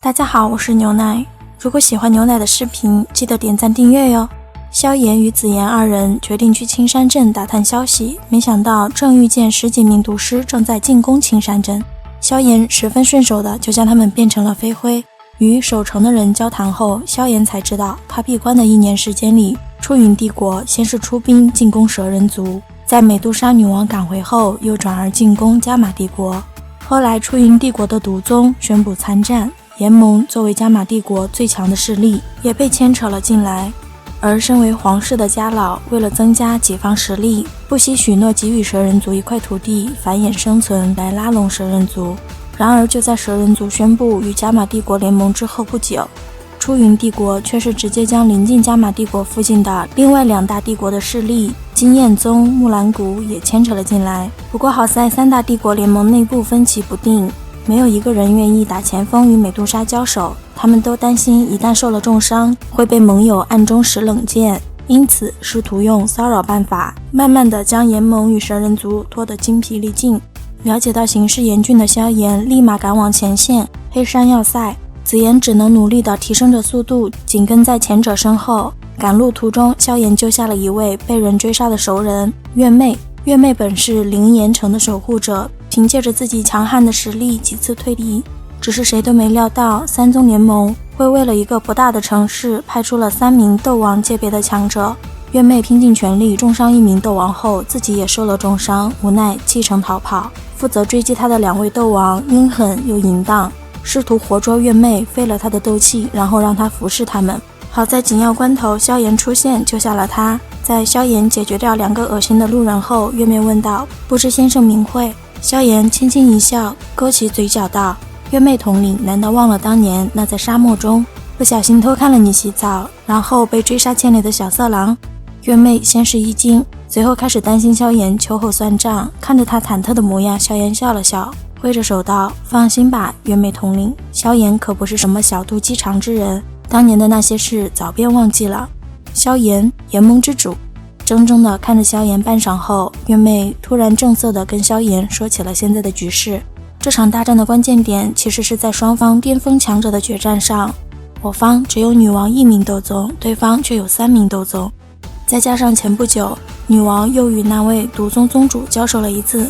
大家好，我是牛奶。如果喜欢牛奶的视频，记得点赞订阅哟。萧炎与紫妍二人决定去青山镇打探消息，没想到正遇见10几名毒师正在进攻青山镇。萧炎十分顺手的就将他们变成了飞灰。与守城的人交谈后，萧炎才知道他闭关的1年时间里，出云帝国先是出兵进攻蛇人族，在美杜莎女王赶回后又转而进攻加玛帝国。后来出云帝国的毒宗宣布参战，炎盟作为加玛帝国最强的势力也被牵扯了进来。而身为皇室的家老为了增加己方实力，不惜许诺给予蛇人族一块土地繁衍生存来拉拢蛇人族。然而就在蛇人族宣布与加玛帝国联盟之后不久，出云帝国却是直接将临近加玛帝国附近的另外2大帝国的势力金焰宗、木兰谷也牵扯了进来。不过好在3大帝国联盟内部分歧不定，没有一个人愿意打前锋与美杜莎交手，他们都担心一旦受了重伤会被盟友暗中使冷箭，因此试图用骚扰办法慢慢地将炎盟与蛇人族拖得精疲力尽。了解到形势严峻的萧炎立马赶往前线黑山要塞，紫妍只能努力地提升着速度，紧跟在前者身后。赶路途中，萧炎救下了一位被人追杀的熟人月妹。月妹本是灵岩城的守护者，凭借着自己强悍的实力几次退敌，只是谁都没料到三宗联盟会为了一个不大的城市派出了3名斗王界别的强者。月妹拼尽全力重伤1名斗王后，自己也受了重伤，无奈弃城逃跑。负责追击他的2位斗王阴狠又淫荡，试图活捉月妹，废了他的斗气，然后让他服侍他们。好在紧要关头萧炎出现救下了他。在萧炎解决掉2个恶心的路人后，月妹问道：不知先生名讳？萧炎轻轻一笑，勾起嘴角道：月妹统领，难道忘了当年那在沙漠中不小心偷看了你洗澡，然后被追杀牵连的小色狼？月妹先是一惊，随后开始担心萧炎秋后算账。看着他忐忑的模样，萧炎笑了笑，挥着手道：放心吧，月妹统领，萧炎可不是什么小肚鸡肠之人，当年的那些事早便忘记了。萧炎，炎盟之主。怔怔地看着萧炎半晌后，月妹突然正色地跟萧炎说起了现在的局势。这场大战的关键点其实是在双方巅峰强者的决战上，我方只有女王1名斗宗，对方却有3名斗宗，再加上前不久女王又与那位毒宗宗主交手了一次，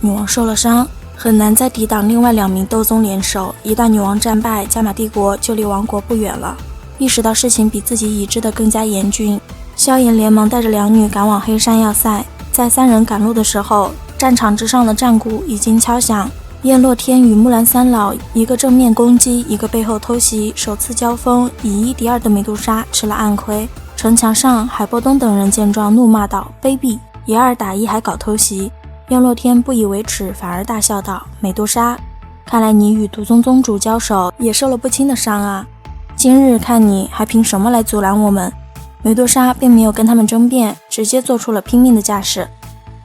女王受了伤，很难再抵挡另外2名斗宗联手。一旦女王战败，加玛帝国就离亡国不远了。意识到事情比自己已知的更加严峻，萧炎连忙带着2女赶往黑山要塞。在3人赶路的时候，战场之上的战鼓已经敲响，燕洛天与木兰三老一个正面攻击，一个背后偷袭，首次交锋以1敌2的美杜莎吃了暗亏。城墙上海波东等人见状怒骂道：卑鄙，以2打1还搞偷袭。燕洛天不以为耻，反而大笑道：美杜莎，看来你与毒宗宗主交手也受了不轻的伤啊，今日看你还凭什么来阻拦我们？美杜莎并没有跟他们争辩，直接做出了拼命的架势。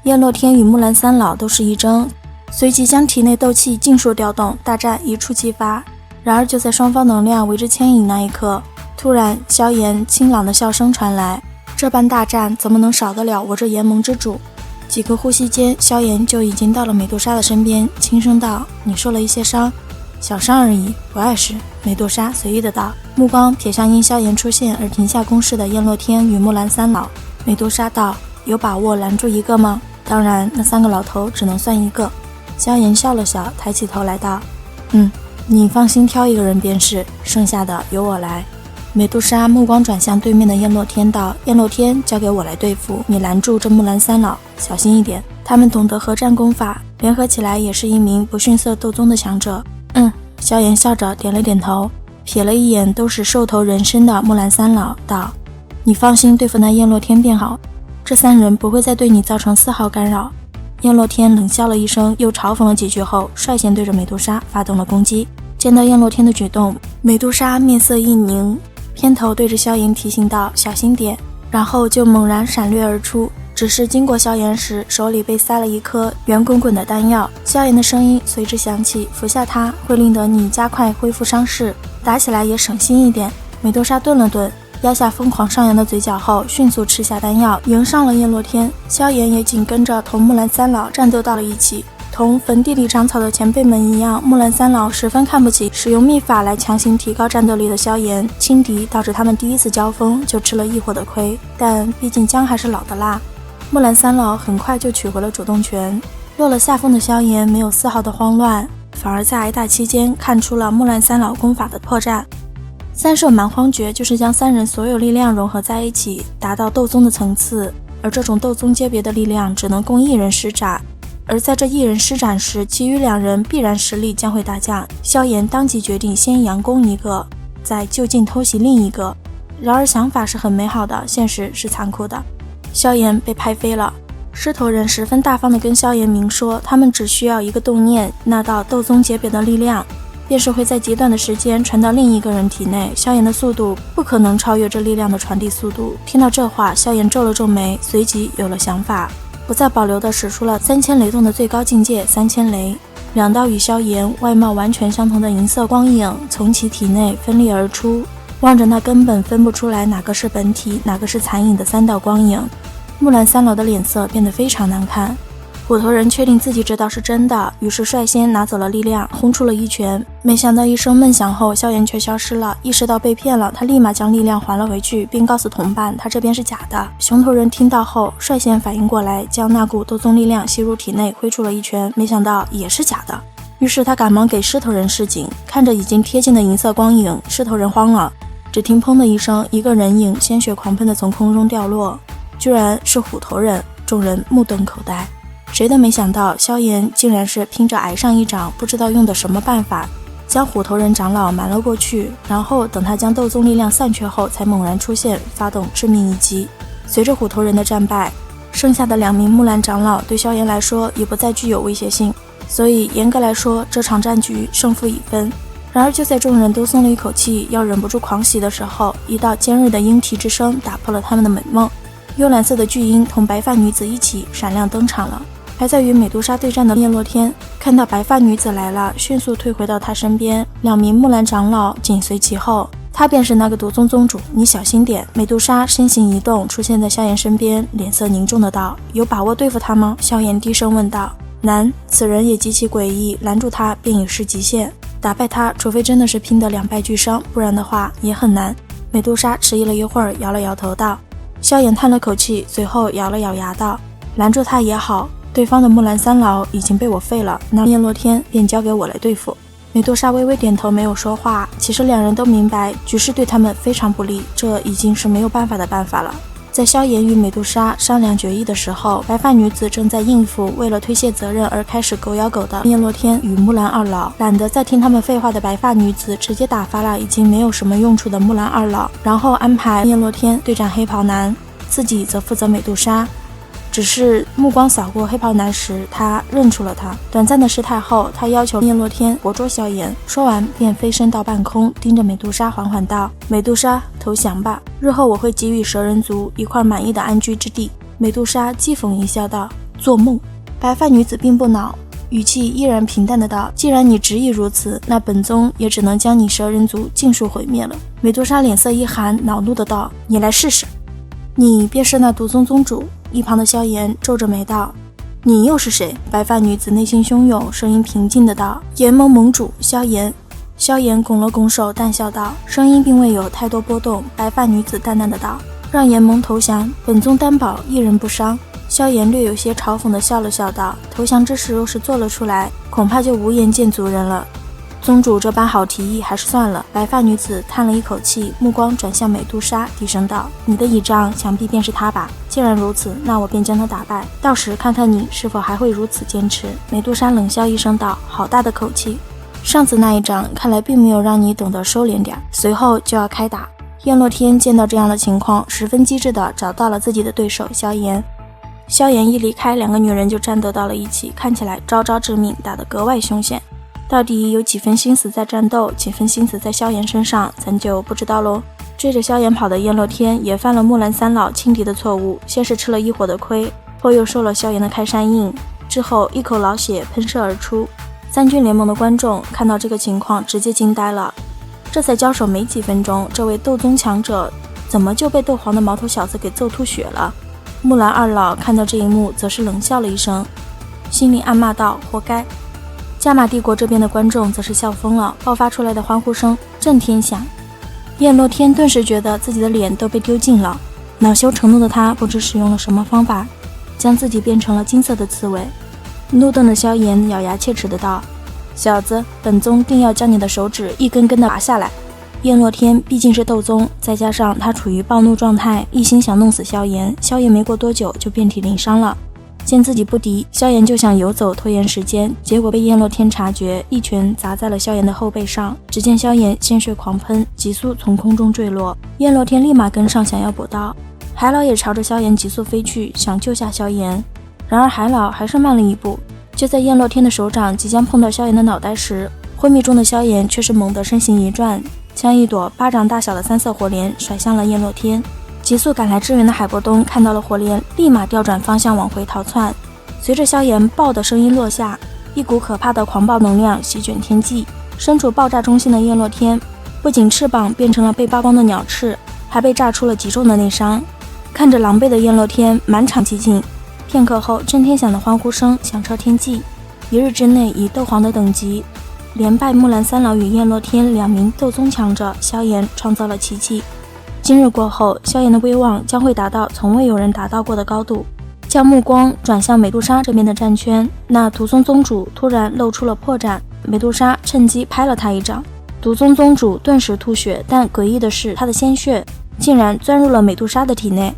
燕洛天与木兰三老都是一怔，随即将体内斗气尽数调动，大战一触即发。然而就在双方能量为之牵引那一刻，突然萧炎清朗的笑声传来，这般大战怎么能少得了我这炎盟之主？几个呼吸间，萧炎就已经到了美杜莎的身边，轻声道：你受了一些伤，小伤而已，不碍事。美杜莎随意的道，目光瞥向因萧炎出现而停下攻势的燕洛天与木兰三老。美杜莎道：有把握拦住一个吗？当然，那3个老头只能算一个。萧炎笑了笑，抬起头来道：你放心挑一个人便是，剩下的由我来。美杜莎目光转向对面的燕洛天道：燕洛天，交给我来对付，你拦住这木兰三老，小心一点，他们懂得合战功法，联合起来也是一名不逊色斗宗的强者。萧炎笑着点了点头，瞥了一眼都是兽头人身的木兰三老道：你放心对付那燕洛天便好，这3人不会再对你造成丝毫干扰。燕洛天冷笑了一声，又嘲讽了几句后，率先对着美杜莎发动了攻击。见到燕洛天的举动，美杜莎面色一凝，偏头对着萧炎提醒道：小心点，然后就猛然闪掠而出。只是经过萧炎时，手里被塞了一颗圆滚滚的丹药，萧炎的声音随之响起：服下它会令得你加快恢复伤势，打起来也省心一点。美杜莎顿了顿，压下疯狂上扬的嘴角后，迅速吃下丹药，迎上了燕洛天。萧炎也紧跟着同木兰三老战斗到了一起，同坟地里长草的前辈们一样，木兰三老十分看不起使用秘法来强行提高战斗力的萧炎，轻敌导致他们第一次交锋就吃了一伙的亏。但毕竟姜还是老的辣，木兰三老很快就取回了主动权。落了下风的萧炎没有丝毫的慌乱，反而在挨打期间看出了木兰三老功法的破绽。三兽蛮荒诀就是将三人所有力量融合在一起，达到斗宗的层次，而这种斗宗阶别的力量只能供一人施展，而在这一人施展时，其余两人必然实力将会大降。萧炎当即决定先佯攻一个，再就近偷袭另一个。然而想法是很美好的，现实是残酷的。萧炎被拍飞了。狮头人十分大方地跟萧炎明说，他们只需要一个动念，那道斗宗级别的力量便是会在极短的时间传到另一个人体内。萧炎的速度不可能超越这力量的传递速度。听到这话，萧炎皱了皱眉，随即有了想法，不再保留地使出了3000雷动的最高境界3000雷。两道与萧炎外貌完全相同的银色光影从其体内分裂而出，望着那根本分不出来哪个是本体哪个是残影的3道光影，木兰三老的脸色变得非常难看。虎头人确定自己知道是真的，于是率先拿走了力量，轰出了一拳。没想到一声闷响后，萧炎却消失了。意识到被骗了，他立马将力量还了回去，并告诉同伴他这边是假的。熊头人听到后率先反应过来，将那股斗宗力量吸入体内，挥出了一拳，没想到也是假的。于是他赶忙给狮头人示警，看着已经贴近的银色光影，狮头人慌了，只听砰的一声，一个人影鲜血狂喷的从空中掉落，居然是虎头人。众人目瞪口呆，谁都没想到萧炎竟然是拼着挨上一掌，不知道用的什么办法将虎头人长老瞒了过去，然后等他将斗宗力量散去后才猛然出现，发动致命一击。随着虎头人的战败，剩下的2名木兰长老对萧炎来说也不再具有威胁性，所以严格来说这场战局胜负已分。然而就在众人都松了一口气，要忍不住狂喜的时候，一道尖锐的鹰啼之声打破了他们的美梦。幽蓝色的巨鹰同白发女子一起闪亮登场了。还在与美杜莎对战的叶落天看到白发女子来了，迅速退回到她身边，2名木兰长老紧随其后。他便是那个毒宗宗主，你小心点。美杜莎身形一动，出现在萧炎身边，脸色凝重的道：有把握对付他吗？萧炎低声问道。难，此人也极其诡异，拦住他便已是极限，打败他除非真的是拼得2败俱伤，不然的话也很难。美杜莎迟疑了一会儿，摇了摇头道。萧炎叹了口气，随后咬了咬牙道：拦住他也好，对方的木兰三老已经被我废了，那叶落天便交给我来对付。美杜莎微微点头，没有说话。其实2人都明白局势对他们非常不利，这已经是没有办法的办法了。在萧炎与美杜莎商量决议的时候，白发女子正在应付为了推卸责任而开始狗咬狗的叶落天与木兰二老。懒得再听他们废话的白发女子直接打发了已经没有什么用处的木兰二老，然后安排叶落天对战黑袍男，自己则负责美杜莎。只是目光扫过黑袍男时，他认出了他。短暂的失态后，他要求叶落天活捉萧炎，说完便飞身到半空，盯着美杜莎缓缓道：美杜莎，投降吧，日后我会给予蛇人族一块满意的安居之地。美杜莎讥讽一笑道：做梦。白发女子并不恼，语气依然平淡的道：既然你执意如此，那本宗也只能将你蛇人族尽数毁灭了。美杜莎脸色一寒，恼怒的道：你来试试。你便是那毒宗宗主。一旁的萧炎皱着眉道：你又是谁？白发女子内心汹涌，声音平静的道：炎盟盟主萧炎。萧炎拱了拱手，淡笑道，声音并未有太多波动。白发女子淡淡的道：让炎盟投降，本宗担保一人不伤。萧炎略有些嘲讽的笑了笑道：投降之事若是做了出来，恐怕就无颜见族人了。宗主这般好提议，还是算了。白发女子叹了一口气，目光转向美杜莎，低声道：你的倚仗想必便是他吧？既然如此，那我便将他打败，到时看看你是否还会如此坚持。美杜莎冷笑一声道：好大的口气，上次那一掌看来并没有让你懂得收敛点。随后就要开打。叶落天见到这样的情况，十分机智地找到了自己的对手萧炎。萧炎一离开，2个女人就战斗到了一起，看起来招招致命，打得格外凶险。到底有几分心思在战斗，几分心思在萧炎身上，咱就不知道咯。追着萧炎跑的叶落天也犯了木兰三老轻敌的错误，先是吃了一伙的亏，后又受了萧炎的开山印，之后一口老血喷射而出。3军联盟的观众看到这个情况直接惊呆了，这才交手没几分钟，这位斗宗强者怎么就被斗皇的毛头小子给揍吐血了？木兰二老看到这一幕则是冷笑了一声，心里暗骂道：活该。加玛帝国这边的观众则是笑疯了，爆发出来的欢呼声震天响。叶落天顿时觉得自己的脸都被丢尽了，恼羞成怒的他不知使用了什么方法，将自己变成了金色的刺猬。怒瞪的萧炎咬牙切齿的道：小子，本宗定要将你的手指一根根的拔下来。叶落天毕竟是斗宗，再加上他处于暴怒状态，一心想弄死萧炎。萧炎没过多久就遍体鳞伤了，见自己不敌，萧炎就想游走拖延时间，结果被叶落天察觉，一拳砸在了萧炎的后背上。只见萧炎鲜血狂喷，急速从空中坠落，叶落天立马跟上想要补刀。海老也朝着萧炎急速飞去，想救下萧炎，然而海老还是慢了一步。就在叶落天的手掌即将碰到萧炎的脑袋时，昏迷中的萧炎却是猛地身形一转，将一朵巴掌大小的三色火莲甩向了叶落天。急速赶来支援的海波东看到了火莲，立马调转方向往回逃窜。随着萧炎爆的声音落下，一股可怕的狂暴能量席卷天际。身处爆炸中心的叶落天不仅翅膀变成了被扒光的鸟翅，还被炸出了极重的内伤。看着狼狈的叶落天，满场寂静。片刻后，震天响的欢呼声响彻天际。一日之内以斗皇的等级连败木兰三老与叶落天2名斗宗强者，萧炎创造了奇迹。今日过后，萧炎的威望将会达到从未有人达到过的高度。将目光转向美杜莎这边的战圈，那毒宗宗主突然露出了破绽，美杜莎趁机拍了他一掌。毒宗宗主顿时吐血，但诡异的是，他的鲜血竟然钻入了美杜莎的体内。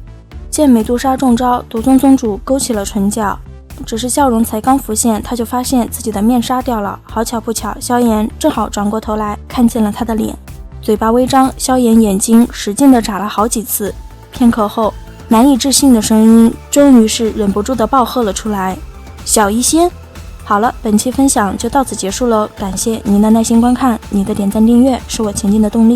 见美杜莎中招，毒宗宗主勾起了唇角，只是笑容才刚浮现，他就发现自己的面纱掉了。好巧不巧，萧炎正好转过头来看见了他的脸，嘴巴微张，萧炎眼睛使劲地眨了好几次。片刻后，难以置信的声音终于是忍不住地暴喝了出来：小医仙！好了，本期分享就到此结束喽，感谢您的耐心观看，你的点赞订阅是我前进的动力。